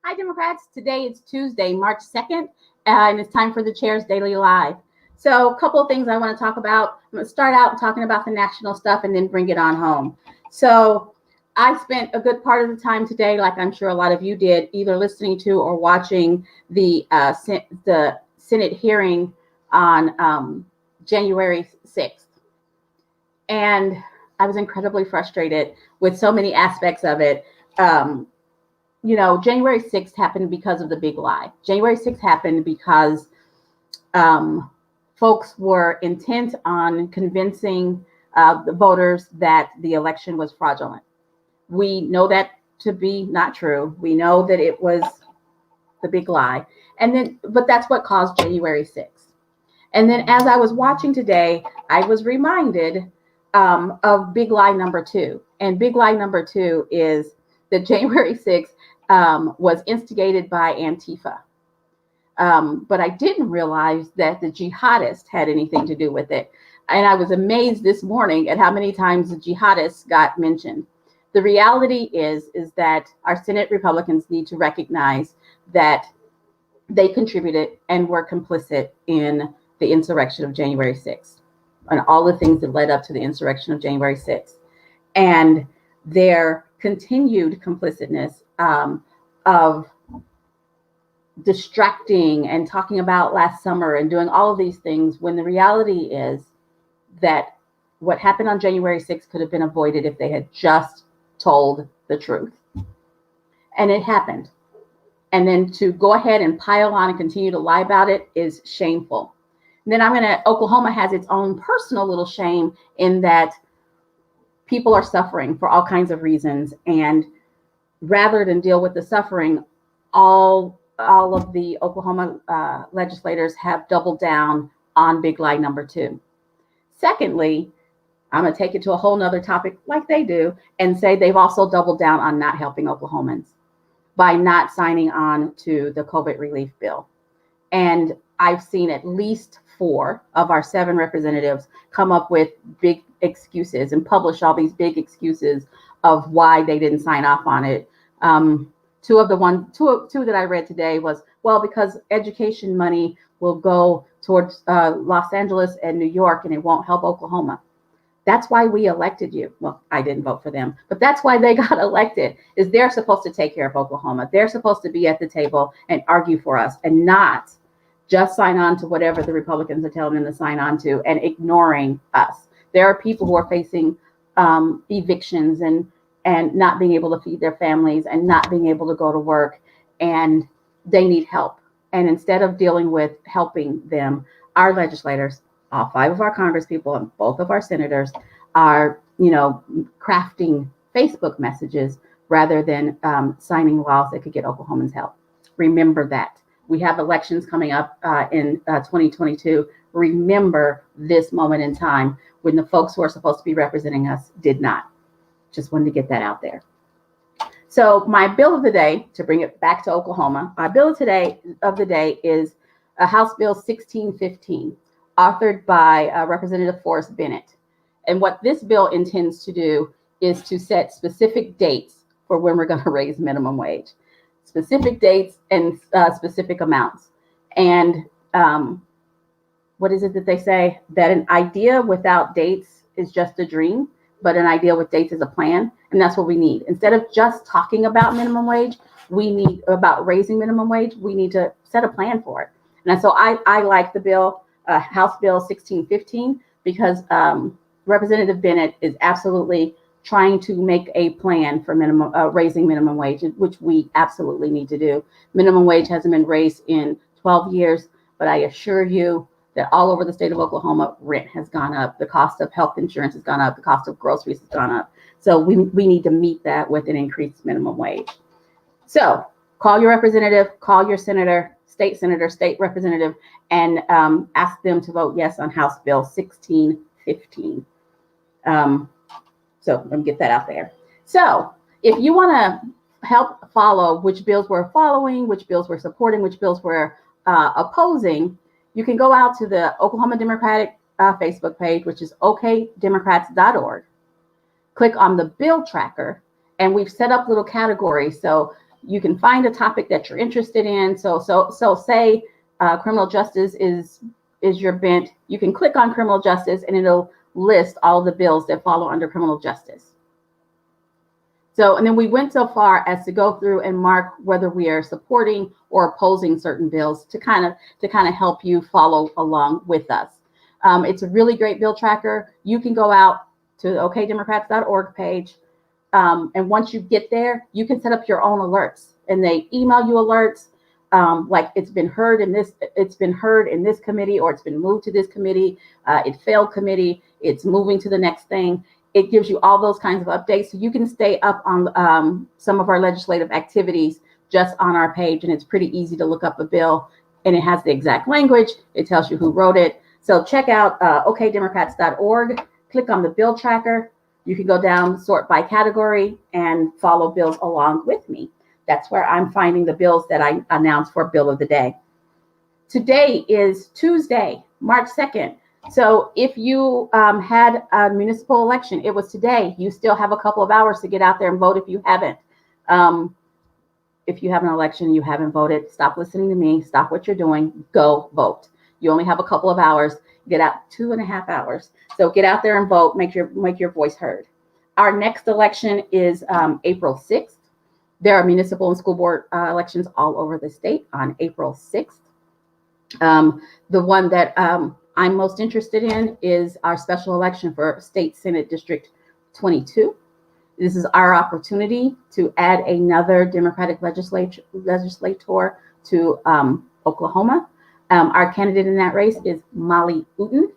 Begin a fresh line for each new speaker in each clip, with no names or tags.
Hi, Democrats. Today is Tuesday, March 2nd, and it's time for the Chair's Daily Live. So a couple of things I want to talk about. I'm going to start out talking about the national stuff and then bring it on home. So I spent a good part of the time today, like I'm sure a lot of you did, either listening to or watching the Senate hearing on January 6th. And I was incredibly frustrated with so many aspects of it. January 6th happened because of the big lie. January 6th happened because folks were intent on convincing the voters that the election was fraudulent. We know that to be not true. We know that it was the big lie. But that's what caused January 6th. And then as I was watching today, I was reminded of big lie number 2. And big lie number 2 is that January 6th was instigated by Antifa. But I didn't realize that the jihadists had anything to do with it. And I was amazed this morning at how many times the jihadists got mentioned. The reality is that our Senate Republicans need to recognize that they contributed and were complicit in the insurrection of January 6th and all the things that led up to the insurrection of January 6th. And their continued complicitness of distracting and talking about last summer and doing all of these things, when the reality is that what happened on January 6th could have been avoided if they had just told the truth. And it happened. And then to go ahead and pile on and continue to lie about it is shameful. And then Oklahoma has its own personal little shame in that people are suffering for all kinds of reasons. And rather than deal with the suffering, all of the Oklahoma legislators have doubled down on big lie number 2. Secondly, I'm going to take it to a whole nother topic like they do and say they've also doubled down on not helping Oklahomans by not signing on to the COVID relief bill. And I've seen at least 4 of our 7 representatives come up with big excuses and publish all these big excuses of why they didn't sign off on it. Two that I read today was, well, because education money will go towards Los Angeles and New York and it won't help Oklahoma. That's why we elected you. Well, I didn't vote for them, but that's why they got elected, is they're supposed to take care of Oklahoma. They're supposed to be at the table and argue for us and not just sign on to whatever the Republicans are telling them to sign on to and ignoring us. There are people who are facing evictions and not being able to feed their families and not being able to go to work, and they need help. And instead of dealing with helping them, our legislators, all 5 of our congresspeople and both of our senators are, crafting Facebook messages rather than signing laws that could get Oklahomans help. Remember that. We have elections coming up in 2022. Remember this moment in time when the folks who are supposed to be representing us did not. Just wanted to get that out there. So my bill of the day, to bring it back to Oklahoma, my bill of the day is House Bill 1615, authored by Representative Forrest Bennett. And what this bill intends to do is to set specific dates for when we're going to raise minimum wage, specific dates and specific amounts. And what is it that they say? That an idea without dates is just a dream, but an idea with dates is a plan. And that's what we need. Instead of just talking about minimum wage, about raising minimum wage, we need to set a plan for it. And so I like the bill, House Bill 1615, because Representative Bennett is absolutely trying to make a plan for raising minimum wage, which we absolutely need to do. Minimum wage hasn't been raised in 12 years, but I assure you that all over the state of Oklahoma, rent has gone up, the cost of health insurance has gone up, the cost of groceries has gone up. So we need to meet that with an increased minimum wage. So call your representative, call your senator, state representative, and ask them to vote yes on House Bill 1615. So let me get that out there. So if you want to help follow which bills we're following, which bills we're supporting, which bills we're opposing, you can go out to the Oklahoma Democratic Facebook page, which is okdemocrats.org. Click on the bill tracker, and we've set up little categories. So you can find a topic that you're interested in. So say criminal justice is your bent. You can click on criminal justice and it'll list all the bills that follow under criminal justice. So, and then we went so far as to go through and mark whether we are supporting or opposing certain bills to kind of help you follow along with us. It's a really great bill tracker. You can go out to the okdemocrats.org page. And once you get there, you can set up your own alerts, and they email you alerts like it's been heard in this committee, or it's been moved to this committee, it failed committee, it's moving to the next thing. It gives you all those kinds of updates, so you can stay up on some of our legislative activities just on our page, and it's pretty easy to look up a bill, and it has the exact language. It tells you who wrote it. So check out okdemocrats.org, click on the bill tracker. You can go down, sort by category, and follow bills along with me. That's where I'm finding the bills that I announced for Bill of the Day. Today is Tuesday, March 2nd. So if you had a municipal election, it was today. You still have a couple of hours to get out there and vote if you haven't. If you have an election and you haven't voted, stop listening to me, stop what you're doing, go vote. You only have a couple of hours. Get out 2.5 hours. So get out there and vote, make your voice heard. Our next election is April 6th. There are municipal and school board elections all over the state on April 6th. The one that I'm most interested in is our special election for State Senate District 22. This is our opportunity to add another Democratic legislator to Oklahoma. Our candidate in that race is Molly Uten.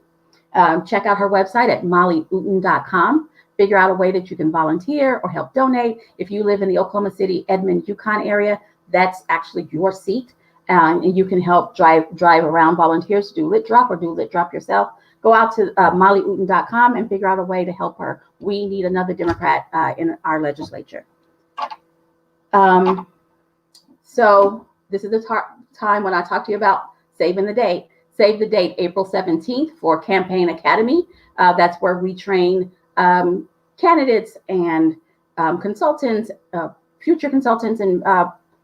Check out her website at mollyuten.com. Figure out a way that you can volunteer or help donate. If you live in the Oklahoma City, Edmond, Yukon area, that's actually your seat. And you can help drive around volunteers to do lit drop or do lit drop yourself. Go out to mollyuten.com and figure out a way to help her. We need another Democrat in our legislature. So this is the time when I talk to you about saving the date. Save the date, April 17th for Campaign Academy. That's where we train candidates and consultants, future consultants and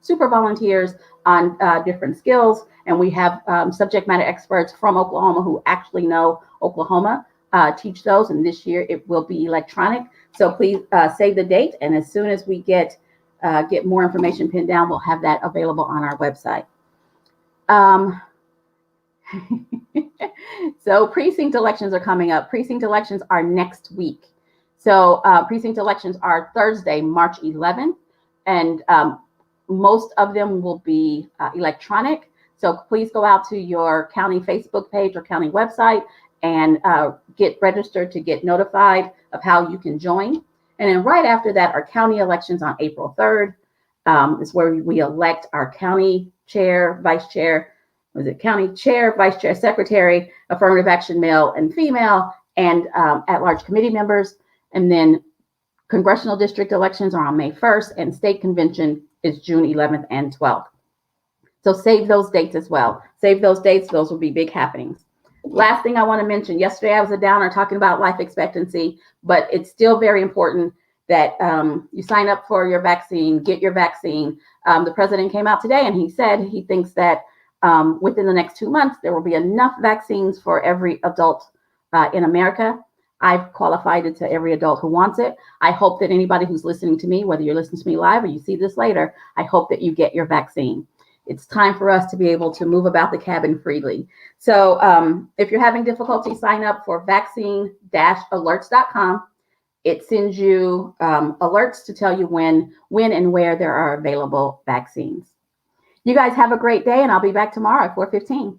super volunteers on different skills. And we have subject matter experts from Oklahoma who actually know Oklahoma teach those. And this year it will be electronic. So please save the date. And as soon as we get more information pinned down, we'll have that available on our website. So precinct elections are coming up. Precinct elections are next week. So precinct elections are Thursday, March 11th, and most of them will be electronic. So please go out to your county Facebook page or county website and get registered to get notified of how you can join. And then right after that are county elections on April 3rd. Is where we elect our county chair, vice chair, county chair, vice chair, secretary, affirmative action male and female, and at-large committee members. And then congressional district elections are on May 1st, and state convention is June 11th and 12th. So save those dates as well. Save those dates. Those will be big happenings. Last thing I want to mention, yesterday I was a downer talking about life expectancy, but it's still very important that you sign up for your vaccine, get your vaccine. The president came out today and he said he thinks that within the next 2 months, there will be enough vaccines for every adult in America. I've qualified it to every adult who wants it. I hope that anybody who's listening to me, whether you're listening to me live or you see this later, I hope that you get your vaccine. It's time for us to be able to move about the cabin freely. So if you're having difficulty, sign up for vaccine-alerts.com. It sends you alerts to tell you when and where there are available vaccines. You guys have a great day, and I'll be back tomorrow at 4:15.